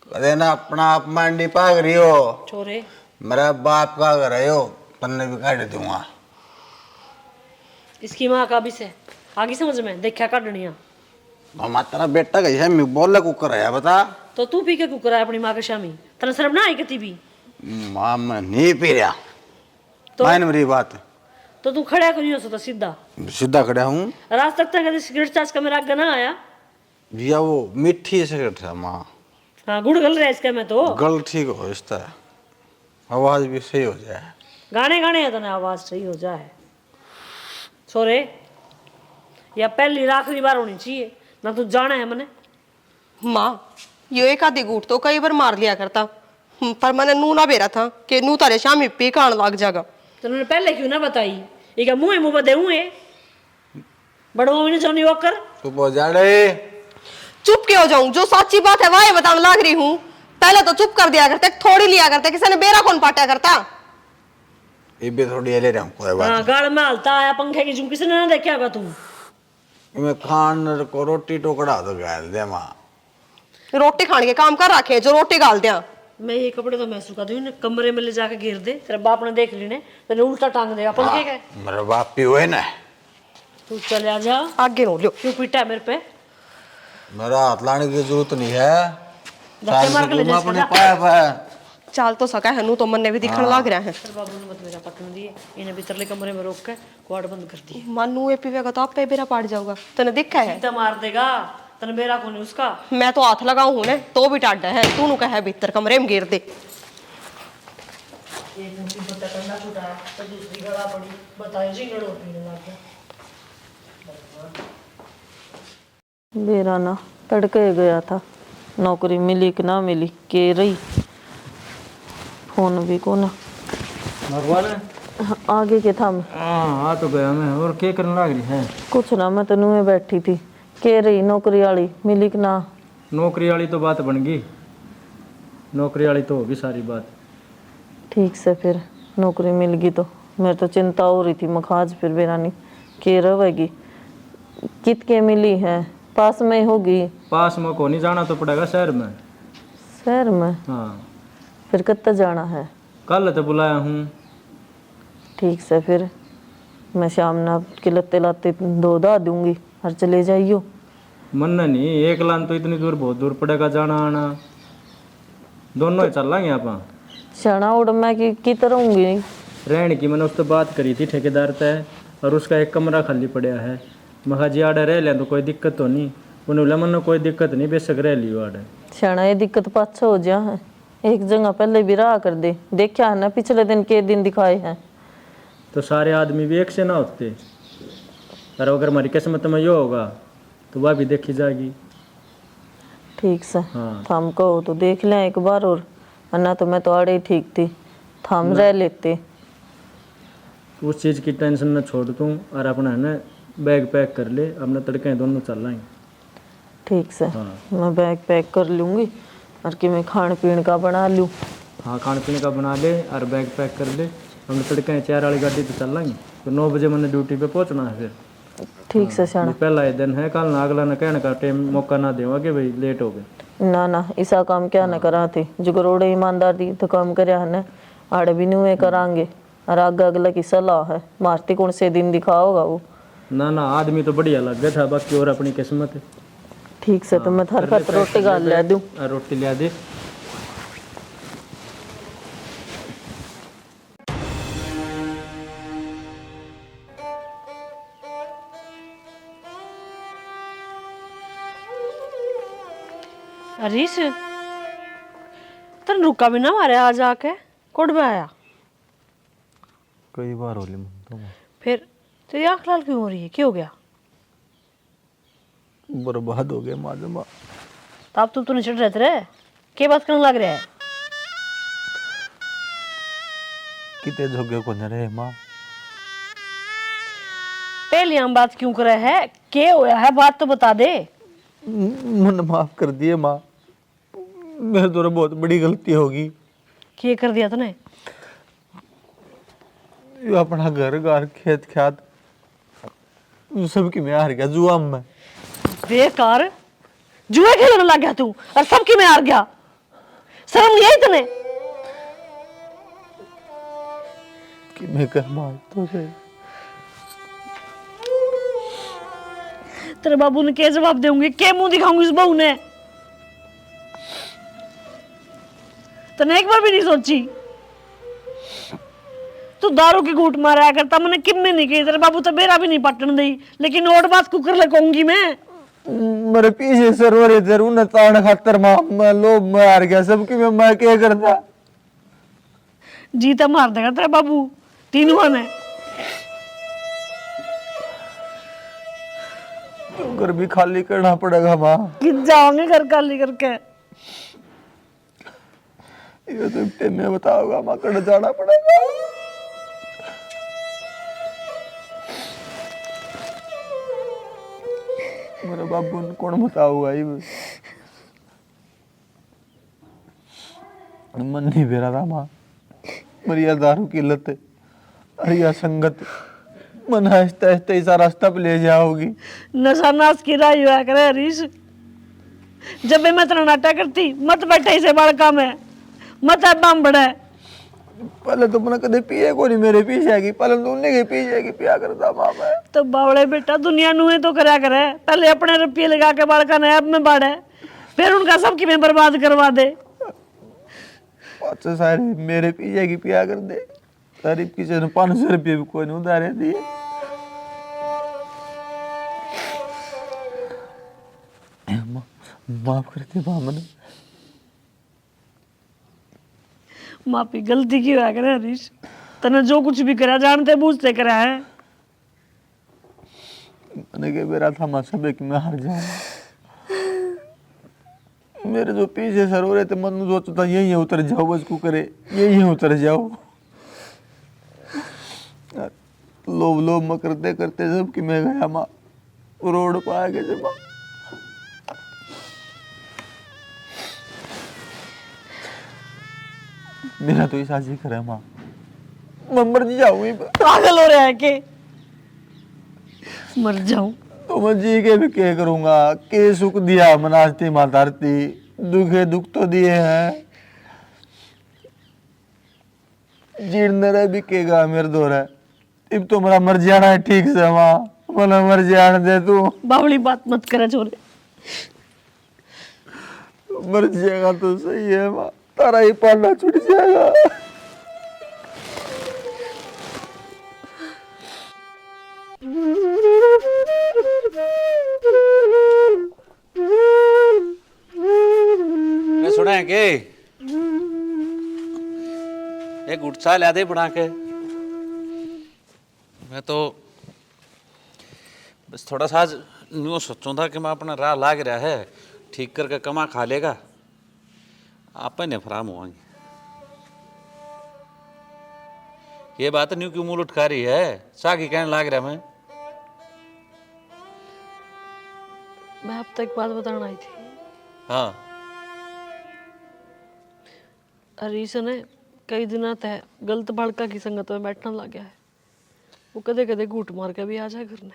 कदे ना अपना आप मंडी पाग रही हो। छोरे मेरा बाप का घर है हो, तन्ने भी काट दूंगा। इसकी माँ का भी से आगे समझ में देखा काटनिया। मामा तेरा बेटा कैसे मैं बोल ले कुकर है बता। तो तू पी के कुकर है अपनी माँ के शामी, तना शर्म ना आई कती भी? माँ मैं नहीं पी रहा तो मान मेरी बात। तो तू खड़ा क्यों नहीं हो सकता सीधा? सीधा खड़ा हूँ। रात तक कभी सिगरेट चाच का मेरा आगे ना आया। भैया वो मीठी सिगरेट है माँ। हाँ गुड़ गल रहा है इसका। मैं तो गल ठीक हो इसका, आवाज भी सही हो जाए। गाने गाने है तो ना आवाज सही हो जाए। छोरे या पहली आखिरी बार होनी चाहिए ना, तू जाना है मने। माँ यो एक आधी घूट तो कई बार मार लिया करता, पर मैंने नू ना बेरा था कि नू तारे शामी पी कान लाग जागा। तो उन्होंने पहले क्यों ना बताई? ये मुंह बदे हुए बड़ो ने जानी वोकर। तू बहुत जाड़े चुप क्यों हो जाऊं? जो सच्ची बात है वही बताने लाग रही हूँ। पहले तो चुप कर दिया करते, थोड़ी लिया करते, किसी ने बेरा कौन पाटा करता। ये भी थोड़ी ले रहा हूँ कोई बात। हाँ गाड़ में हलता आया पंखे की झुमकी से ना देखा होगा तू। मैं खान को रोटी टुकड़ा तो गाल दे माँ। रोटी खाने के काम कर रखे जो रोटी गाल दिया। मैं ये कपड़े तो मैं सुखा दूं, कमरे में ले जाके घेर दे। तेरा बाप ने देख ली ने तेने उल्टा टांग देगा पंखे के। मेरा बाप भी हुए ना। तू चले आ जा आगे नो लियो। क्यों पीटा मेरे पे? मेरा हाथ लाने की जरूरत नहीं है। धक्के मार के ले जा अपने पाया पाया चाल तो सका है नू तो मन ने भी दिखने लाग रहा है। तेरे बाबू ने मत मेरा पटन दिए, इन्हें भीतरले कमरे में रोक के क्वाड बंद कर दिए। मानू ये पीवेगा तो आप पे बेरा पाट जाऊंगा। तने देखा है? सीधा मार देगा तने मेरा कौन है उसका। मैं तो हाथ लगाऊ हूं ने तो भी टाडा है। तू नु कहे भीतर कमरे में गिर दे। एक मुसीबत करना छूटा तो दूसरी गड़ा पड़ी, बताए जिंगड़ और पीने लग गया। मेरा ना तड़के गया था, नौकरी मिली कि ना मिली के रही, फोन भी को ना भगवान आगे के था। हाँ आ तो गया मैं। और क्या करने लग रही है? कुछ ना, मैं तनु में बैठी थी। के रही नौकरी वाली मिली कि ना? नौकरी वाली तो बात बन गई, नौकरी वाली तो होगी सारी बात। ठीक से फिर नौकरी मिल गई तो मेरे तो चिंता हो रही थी। मखाज फिर बेरानी के रहेगी कित के मिली है? पास में होगी? पास में को नहीं जाना तो पड़ेगा शहर में। शहर में? हाँ फिर कितना जाना है? कल तो बुलाया हूँ। ठीक से फिर मैं शाम ना के लत्ते लाते दो दा दूंगी और चले जाइयो। मन नहीं एक लान तो इतनी दूर बहुत दूर पड़ेगा जाना आना, दोनों ही चल लेंगे आप। शना उड़ मैं की तरह रहूंगी। रहने की मैंने उससे बात करी थी ठेकेदार तय, और उसका एक कमरा खाली पड़ा है। मैं कहा जी आडे रह लिया तो कोई दिक्कत तो नहीं। उन्हें बोला मन कोई दिक्कत नहीं, बेशक रह लियो आडे। शना ये दिक्कत पाछा हो जा है, एक जगह पहले भी रहा कर दे। देखा है ना पिछले दिन के दिन दिखाए हैं। तो सारे आदमी भी एक से ना होते, और अगर हमारी किस्मत में यो होगा तो वह भी देखी जाएगी। ठीक से हाँ। थाम कहो तो देख लें एक बार, और वरना तो मैं तो आड़े ही ठीक थी, थाम रह लेते। उस चीज़ की टेंशन न छोड़ दूँ और अपना है ना बैग पैक कर ले, अपना तड़के दोनों चल रहे हैं। ठीक से हाँ। मैं बैग पैक कर लूँगी और कि मैं खाने पीने का बना लूँ। हाँ खाने पीने का बना ले और बैग पैक कर ले। हम तड़के 4 वाली गाड़ी तो चल लेंगे, तो 9 बजे मैंने ड्यूटी पे पहुँचना है फिर। ठीक से शना। पहला ही दिन है, कल ना अगला ना कहने का टाइम मौका ना देवा कि भाई लेट हो गए। ना ना ऐसा काम क्या न करा थे, जो करोड़े ईमानदार दी तो काम करया है ना, आड़े भी नहीं करांगे। और आगे अगला की सलाह है, मारती कौन से दिन दिखाओगा वो। ना ना आदमी तो बढ़िया लग गया था, बाकी और अपनी किस्मत है। ठीक से तो मैं थार खातर रोटी गाल ले दूँ। रोटी लिया दे। अरीस तन रुका भी ना मारे आज आके कोड में आया। कई बार हो ली तो फिर तेरी आँख लाल क्यों हो रही है? क्या हो गया? बर्बाद हो गए मालूम। तो आप तो नहीं चढ़ रहे थे, क्या बात करने लग रहा है? कितने झोंके को न रहे माँ। पहले हम बात क्यों करे है? क्या होया है, बात तो बता दे। मन माफ कर दिए माँ, मेरे द्वारा बहुत बड़ी गलती होगी। क्या कर दिया तूने? ये अपना घर गार खेत ख्यात सबकी मैं हार गया जुआ में। बेकार, जुए खेलने लग गया तू और सबकी में हार गया। शर्म नहीं आई तने? कि मैं कर मार तो से तेरे बाबू ने क्या जवाब दूंगी, क्या मुंह दिखाऊंगी इस बहू ने? तने एक बार भी नहीं सोची? तू दारू की घूट मारा करता, मैंने किम्मे नहीं की, तेरे बाबू तो बेरा भी नहीं पटन दी, लेकिन और बात कुकर लगाऊंगी मैं। मेरे पीछे सरवर इधर उन तान खातर मां मैं लोभ में हार गया सबकी मैं क्या करता। जीता मार देगा तेरा बाबू तीनों ने। घर भी खाली करना पड़ेगा माँ। गिर जाओगे घर खाली करके। ये तो टाइम में बताओगा माँ, कर जाना पड़ेगा। मेरे बाबू ने कौन बताऊंगा ये? मन नहीं बेरा था माँ, मेरी यह दारू की लत और यह संगत मन आहिस्ता आहिस्ता इस रास्ता पे ले जाओगी। नशा नाश की राय हुआ करे हरीश। जब भी मैं तेरा नाटक करती मत बैठे इसे बड़का में, मत बम बड़े। पहले तो मैंने कदे पिए को नहीं, मेरे पीछे आएगी, पहले तो उन्हें के पीछे आएगी पिया करता माँ मैं। तो बावड़े बेटा दुनिया नुए तो करा करे, पहले अपने रुपये लगा के बड़का ने अब में बाढ़े, फिर उनका सबकी में बर्बाद करवा दे। अच्छा सारे मेरे पीछे की पिया कर दे, तारीफ की चलो 500 रुपये भी कोई नहीं उधारे दिए। माफ करते बामन, माफी गलती की हुआ करे हरीश, तने जो कुछ भी करा जानते बूझते करा है। मैंने कह बेरा था मां सब कि मैं हार जाऊंगा। मेरे जो पीछे सर हो रहे थे मन सोचता था यही उतर जाओ, बस को करे यही उतर जाओ। लोभ लोभ में करते करते सब कि मैं गया माँ रोड पर आ गए जब माँ। मेरा तो ऐसा जी करे माँ, मैं मर जाऊँ। पागल हो रहा है के मर जाऊं तो मैं जी के भी क्या करूंगा? के सुख दिया मनाती मातारती, दुखे दुख तो दिए हैं, जीर्ण रहे भी केगा मेरे दो रहे। अब तो मेरा मर जाना है ठीक से माँ, मला मर जाने दे तू। बावली बात मत करे छोरे। मर जाएगा तो सही है माँ, तारा ही पालना छूट जाएगा। मैं सुना है कि एक गुटसा ला दे बना के। मैं तो बस थोड़ा सा आज न्यू सोचूं था कि मैं अपना राह लाग रहा है, ठीक करके कमा खा लेगा, आप ने फराम होंगे। ये बात न्यू क्यों मुंह लुटका रही है? सागी कहने लाग रहा मैं अब तक बात बताना आई थी। हाँ हरीश ने कई दिनों तक गलत भड़का की संगत में बैठने लग गया है। वो कदे कदे घूट मार के भी आ जाए घर में।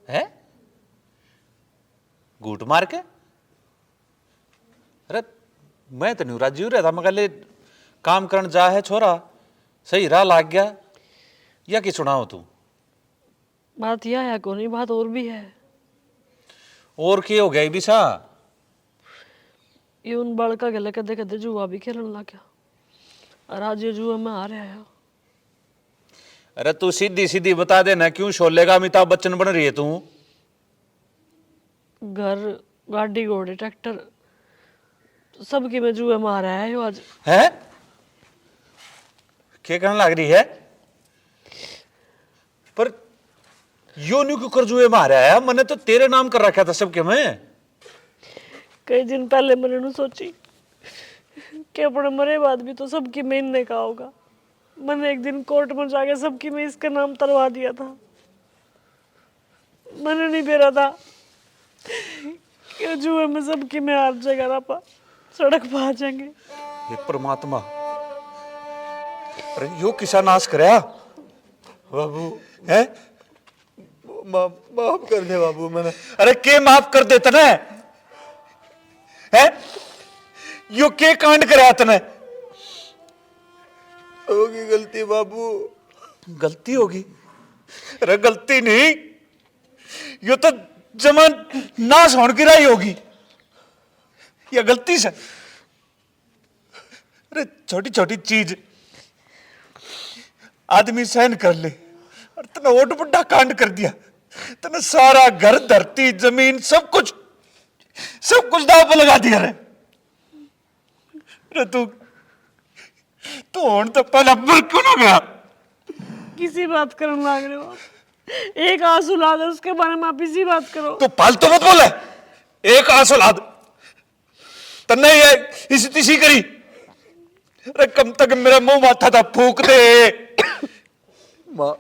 है घूट मार के? अरे मैं तो नहीं राजी हो रहा था, मैं कहले काम करन जा है छोरा, सही राह लाग गया या कि सुनाओ तू? बात यह है को नहीं, बात और भी है। और क्या हो गया बिसा? ये उन बड़का गले कदे कदे जुआ भी खेलने लग गया और आज ये जुआ में आ रहा है। अरे तू सीधी सीधी बता देना, क्यों शोले का अमिताभ बच्चन बन रही है तू? घर गाड़ी घोड़े ट्रैक्टर सबकी में जुए में आ रहा है आज। है क्या कहने लग रही है? पर यो न्यू क्यों कर जुए में आ रहा है? मैंने तो तेरे नाम कर रखा था सबके में। कई दिन पहले मैंने सोची कि अपने मरे बाद भी तो सबकी में इनने का होगा। मैंने एक दिन कोर्ट में जाके सबकी में इसका नाम तरवा दिया था। मैंने नहीं फेरा था कि जुए में सबकी में हार जाएगा रापा, सड़क पर आ जाएंगे। हे परमात्मा, अरे यो किसा नाश करया बाबू है? माफ कर दे बाबू मैंने। अरे के माफ कर दे तने है? यो के कांड करया तने? होगी गलती बाबू। गलती होगी? अरे गलती नहीं, यो तो जमान नाश होने की राही होगी या गलती से। अरे छोटी छोटी चीज आदमी सहन कर ले और तने ओट बुड्ढा कांड कर दिया। तने सारा घर धरती जमीन सब कुछ दाव पे लगा दिया रे। तू होने तो पहले मर क्यों ना गया? किसी बात करने लग रहे हो आप? एक आंसू ला दे उसके बारे में आप इसी बात करो। तो फालतू मत बोले। एक आंसू ला दे तन्ने ये इसी तिसी करी। अरे कम तक मेरा मुंह माथा था फूक दे। माँ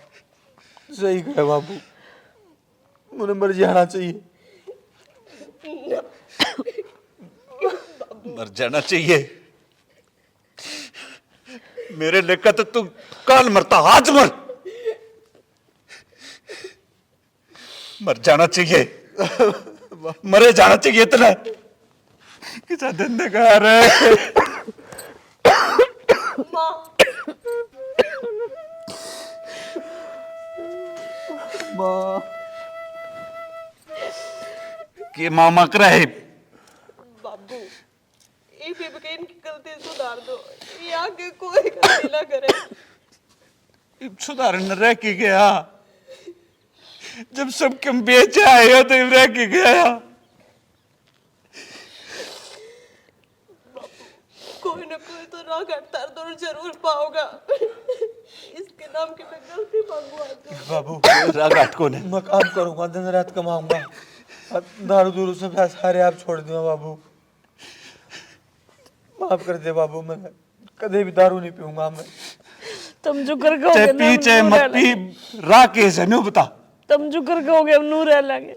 सही कहे बाबू, मुझे मर जाना चाहिए। मर जाना चाहिए? मेरे लेकर तो तू काल मरता, आज मर जाना चाहिए। मरे जाना चाहिए इतना किसा धंधे का रे। माँ कि मामा करे बाबू ये बेबके इनकी गलती सुधार दो, ये आगे कोई गलती ना करे। सुधारण रह के गया जब सब कम बेचे आए हो तो रह के गया। कोई ना कोई तो राह घाट दौर जरूर पाओगा। इसके नाम की मैं गलती मांगू आज। बाबू रागाट कौन है? मैं काम करूंगा, दिन रात कमाऊंगा, दारू दूरू से सारे आप छोड़ दूंगा बाबू। माफ कर दे बाबू, मैं कभी भी दारू नहीं पीऊंगा। मैं तुम जो कर गए चाहे पी चाहे मत पी, राह कैसे नहीं बता। तुम जो कर गए हम नूर रह लेंगे।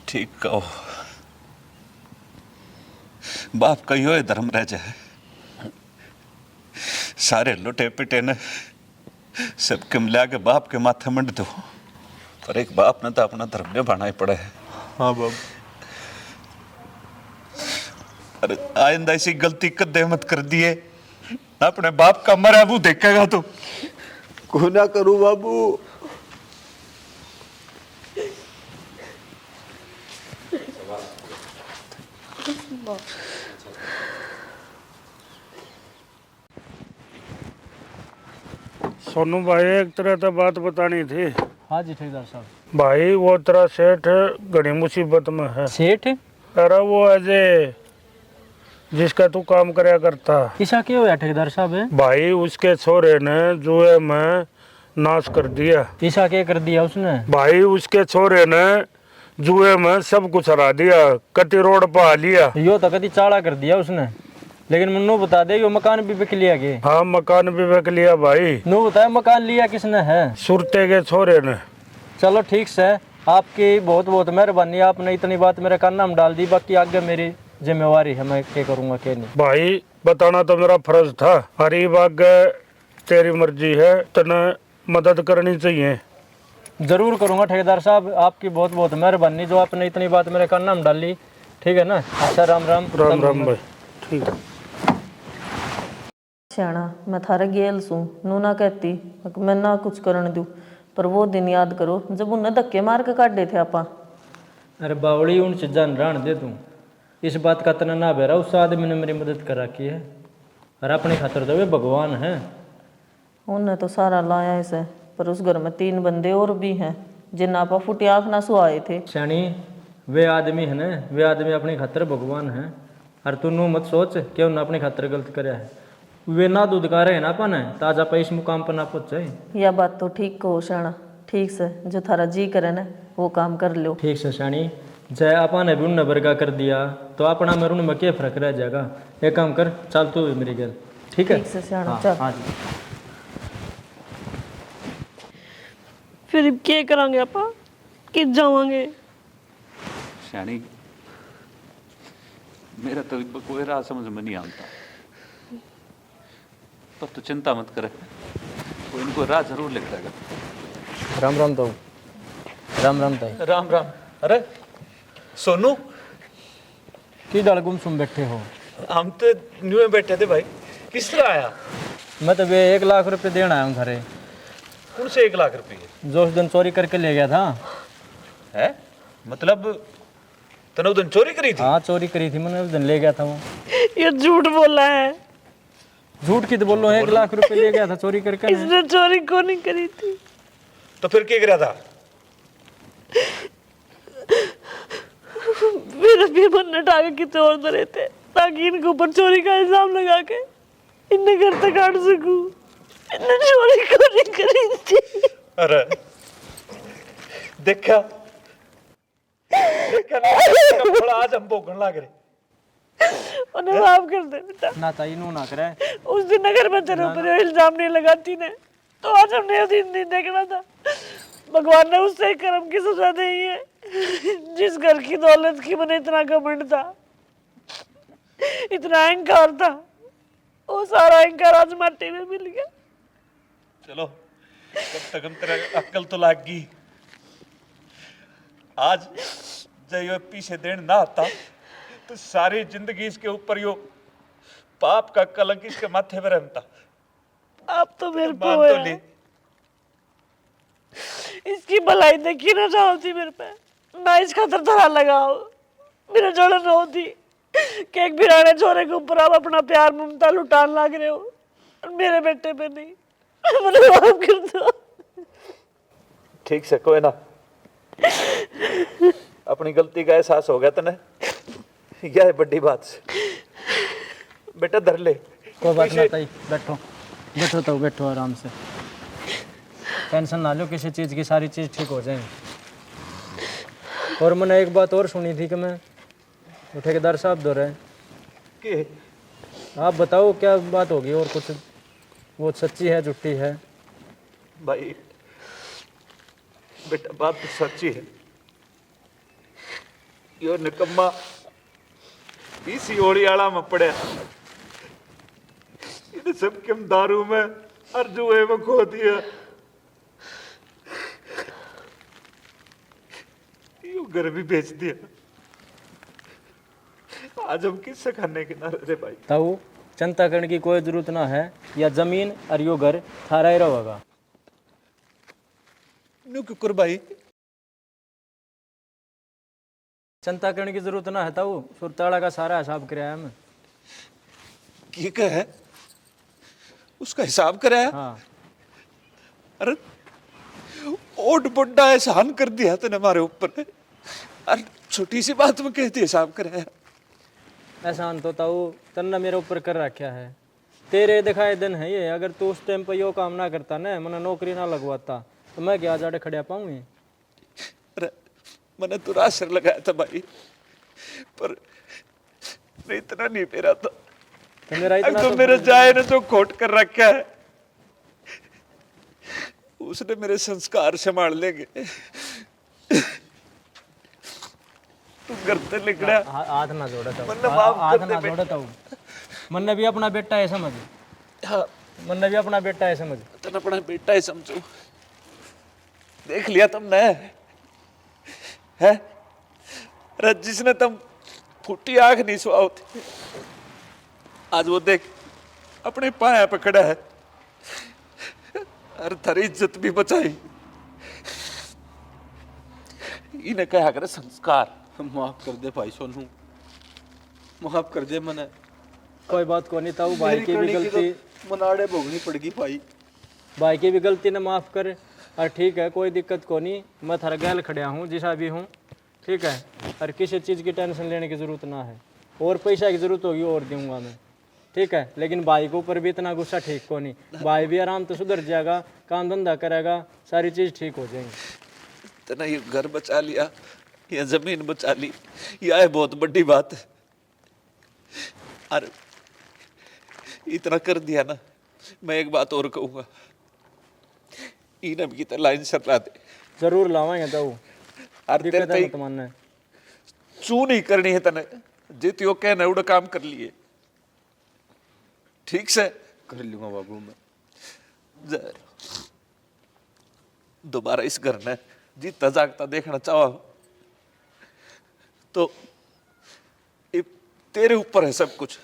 ठीक कहो, बाप का यो धर्म रह जाए। सारे लुटे पिटे ने सबके मिला के बाप के माथे मंड दो, पर एक बाप ने तो अपना धर्म निभाना ही पड़ा है। हाँ बाबू। अरे आइंदा ऐसी गलती कदे मत कर दिए, अपने बाप का मरा वो देखेगा तो। को ना करूं बाबू। सोनू भाई एक तरह तो बात बतानी थी। हाँ जी ठेकेदार साहब। भाई वो तेरा सेठ घनी मुसीबत में है। सेठ? अरे वो अजय जिसका तू काम करया करता। किसा क्या हुआ ठेकेदार साहब? भाई उसके छोरे ने जुए में नाश कर दिया। किसा क्या कर दिया उसने? भाई उसके छोरे ने जुए में सब कुछ हरा दिया, कति रोड पर आ लिया। यो तो कति चाड़ा कर दिया उसने, लेकिन मुन्नू बता दे यो मकान भी बिक लिया के? हाँ मकान भी बिक लिया भाई। नू बताया मकान लिया किसने है? सुरते के छोरे ने। चलो ठीक से, आपकी बहुत बहुत मेहरबानी, आपने इतनी बात मेरे कान में डाल दी। बाकी आगे मेरी जिम्मेवारी है, मैं क्या करूँगा क्या नहीं। भाई बताना तो मेरा फर्ज था। हरी बाग तेरी मर्जी है, तने मदद करनी चाहिए। जरूर करूँगा ठेकेदार साहब, आपकी बहुत बहुत मेहरबानी जो आपने इतनी बात मेरे कान में डाली। ठीक है ना? अच्छा राम राम। राम राम भाई। ठीक है। सियाना मैं थारे गेल सू नू ना कहती मैं ना कुछ करन दूँ, पर वो दिन याद करो जब उन्हें धक्के मार के काटे थे आपा। अरे बावड़ी उन चीज़ा रहन दे तू, इस बात का तना ना बेरा। उस आदमी ने मेरी मदद करा की है और अपने खातर तो वे भगवान है। उन्हें तो सारा लाया इसे, पर उस घर में 3 बंदे और भी हैं जिन आपा फुटी आँख ना सुहाए थे। सियानी वे आदमी है ना, वे आदमी अपने खातर भगवान है। और तू नू मत सोच कि उन्हें अपने खातर गलत करे है। वे ना दूध का रहे ना अपन है ताजा पे इस मुकाम पर ना पहुँचे। यह बात तो ठीक कहो शाना। ठीक से जो थारा जी करे ना वो काम कर लो। ठीक से सियानी, जय आपा ने भी उन नंबर का कर दिया तो अपना मेरे उनमें क्या फर्क रह जाएगा। एक काम कर, चल तू भी मेरी गल, ठीक है? ठीक से सियाना, हाँ, चल। हाँ जी। फिर अब क्या करांगे आपा, किस जावांगे? श्यानी मेरा तो कोई राह समझ में नहीं आता, पर तू चिंता मत करे, कोई इनको राह जरूर लिख देगा। राम राम तो राम राम ताई। राम राम। अरे सोनू, की डाल गुमसुम बैठे हो? हम तो न्यू में बैठे थे भाई, किस तरह आया? मैं तो वे 1 लाख रुपए देना आया हूँ घरे। कौन से 1 लाख रुपये? जो उस दिन चोरी करके ले गया था। है मतलब तूने उस दिन चोरी करी थी? हाँ चोरी करी थी मैंने, उस दिन ले गया था वो। ये झूठ बोला है। झूठ की तो बोलो, 1 लाख रुपए ले गया था चोरी करके। इसने चोरी को नहीं करी थी। तो फिर क्या करा था? फिर अभी मन टागे कितने और धरे थे ताकि इनके ऊपर चोरी का इल्जाम लगा के इन्हें घर तक काट सकूं। इन्हें चोरी को नहीं करी थी। अरे देखा थोड़ा आज हम भोगने लग रहे। उन्हें माफ कर दे बेटा। ना ताई नू ना करे। उस दिन अगर मैं तेरे ऊपर ये इल्जाम नहीं लगाती ने तो आज हमने ये दिन नहीं देखना था। भगवान ने उससे कर्म की सजा दी है। जिस घर की दौलत की मैंने इतना घमंड था, इतना अहंकार था, वो सारा अहंकार आज माटी में मिल गया। चलो कब तक हम तेरा अक्ल तो लाग गई। आज जब ये पीछे देन ना आता तो सारी जिंदगी इसके ऊपर यो पाप का कलंक इसके माथे पे रहता। आप तो मेरे मान को तो ली। है। इसकी भलाई देखी ना चाहती मेरे पे, ना इस खातर धरा लगाओ। मेरा जलन होती कि एक बिराने छोरे के ऊपर आप अपना प्यार ममता लुटान लग रहे हो और मेरे बेटे पे नहीं। मुझे माफ कर दो। ठीक से कोई ना, अपनी गलती का एहसास हो गया तने, यह है बड़ी बात से। बेटा धर ले। कोई बात ना ताई, बैठो बैठो तो बैठो आराम से, टेंशन ना लो किसी चीज़ की, सारी चीज़ ठीक हो जाएंगी। और मैंने एक बात और सुनी थी कि मैं वो ठेकेदार साहब दो रहे कि आप बताओ क्या बात होगी, और कुछ वो सच्ची है झूठी है? भाई बेटा बात तो सच्ची है। यो निकम्मा इसी ओड़ियाला में पड़े, इन सब के दारू में और जुए में खो दिया। यो घर भी बेच दिया। आज हम किससे खाने के ना रे भाई। ताऊ चिंता करने की कोई जरूरत ना है, या जमीन और यो घर थारा ही रहेगा। न्यू कुकुर भाई चिंता करने की जरूरत ना है ताऊ, सुरताड़ा का सारा हिसाब कराया मैं। की है उसका हिसाब कराया? हाँ अरे ओट बुड्ढा एहसान कर दिया तूने हमारे ऊपर, अरे छोटी सी बात में कहती हिसाब कराया। एहसान तो ताऊ तन्ना मेरे ऊपर कर रखा है, तेरे दिखाए दिन है ये। अगर तू उस टाइम पर यो काम ना करता ना, मैंने नौकरी ना लगवाता, तो मैं क्या जाड़े खड़े पाऊँ? अरे मैंने तो राशर लगाया था भाई, पर नहीं इतना नहीं मेरा था। तो मेरा इतना तो मेरे जाए ने जो खोट कर रखा है उसने मेरे संस्कार संभाल लेंगे। तू घर से निकला हाथ ना जोड़ा ताऊ, वरना माफ हाथ कर ना दे जोड़ा ताऊ। मन भी अपना बेटा है समझ, हाँ मन भी अपना बेटा है समझ। तन अपना बेटा ही समझो। देख लिया तुमने है? अरे जिसने तुम फूटी आंख नहीं सुहाओ थी, आज वो देख अपने पाया पे खड़ा है। अरे थारी इज्जत भी बचाई। इन्हें कहा करे संस्कार। माफ कर दे भाई सोनू, माफ कर दे। मैंने कोई बात को नहीं ताऊ, भाई की भी गलती, मनाड़े भोगनी पड़गी भाई। भाई की भी गलती ने माफ़ कर। और ठीक है कोई दिक्कत को नहीं, मैं थारा गैल खड़ा हूँ जिसा भी हूँ, ठीक है। और किसी चीज़ की टेंशन लेने की ज़रूरत ना है, और पैसा की ज़रूरत होगी और दूंगा मैं, ठीक है। लेकिन भाई के ऊपर भी इतना गुस्सा ठीक को नहीं, भाई भी आराम तो सुधर जाएगा, काम धंधा करेगा, सारी चीज़ ठीक हो जाएंगी। तना ये घर बचा लिया, यह जमीन बचा ली, यह है बहुत बड़ी बात। और इतना कर दिया ना, मैं एक बात और कहूंगा, इनम की तो लाइन सटा दे। जरूर लावाएंगे तो और तेरे दिक्कत है तई मत मानना। चू नहीं करनी है तने, जितियो कहना उड़ा काम कर लिए। ठीक से कर लूंगा बाबू मैं। दोबारा इस घर ने जीता जागता देखना चाहो तो ये तेरे ऊपर है सब कुछ।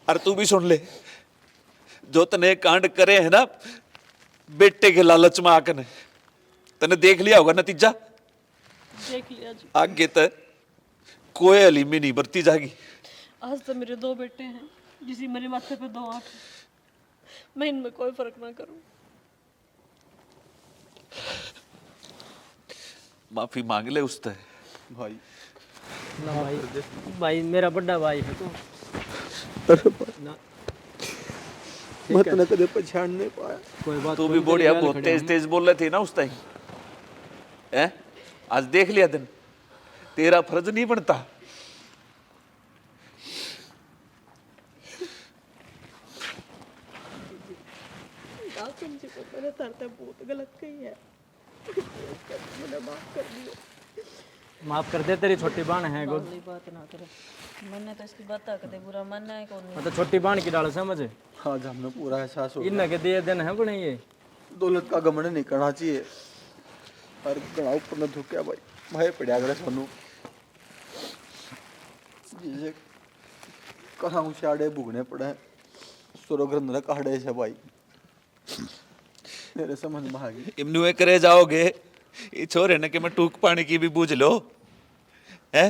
और तू भी सुन ले, जो तने कांड करे है ना बेटे के लालच में आकर, तने देख लिया होगा नतीजा। देख लिया जी। आगे तक कोई हलीमी नहीं बरती जाएगी। आज तो मेरे 2 बेटे हैं, जिसी मेरे माथे पे 2 आंख हैं। मैं इनमें कोई फर्क ना करूं। माफी मांग ले उससे भाई ना भाई, भाई मेरा बड़ा भाई है तू। ना मैं तने कदे पहचान नहीं पाया। कोई बात तू कोई भी बढ़िया तेरी बहुत गैल तेज खड़े तेज बोल रहे थे ना उस टाइम। हैं आज देख लिया दिन, तेरा फर्ज नहीं बनता। तुमसे को मैंने तरते बहुत गलत कही है, मुझे माफ कर दियो। हैं। माफ कर दे, तेरी छोटी बहन है गोद। वाली बात ना करे, मैंने तो इसकी बात कदे बुरा मानना है कौन नहीं। मतलब छोटी बहन की डाल समझ। आज हमें पूरा एहसास हो गया। इन के दिए दिन है बने ये। दौलत का घमंड नहीं करना चाहिए। और गड़ा ऊपर न धुक्या भाई, भाई पड़ा करे सोनू जिसे कहाँ उछाड़े भुगने पड़े सुरग्रंथ काढ़े से भाई। मेरे समझ में आ गई। इमनुए करे जाओगे ये छोरे ने कि मैं टूक पानी की भी बूझ लो है।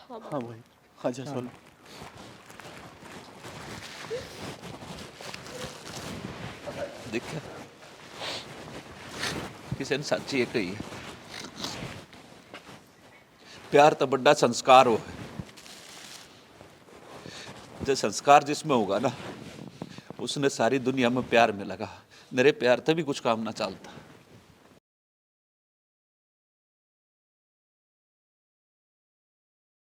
हाँ भाई, अच्छा सोनू। देखा किसी ने सच्ची है कही है, प्यार तो बड़ा संस्कार हो है। जो संस्कार जिसमें होगा ना, उसने सारी दुनिया में प्यार में लगा। मेरे प्यार तभी कुछ काम ना चलता।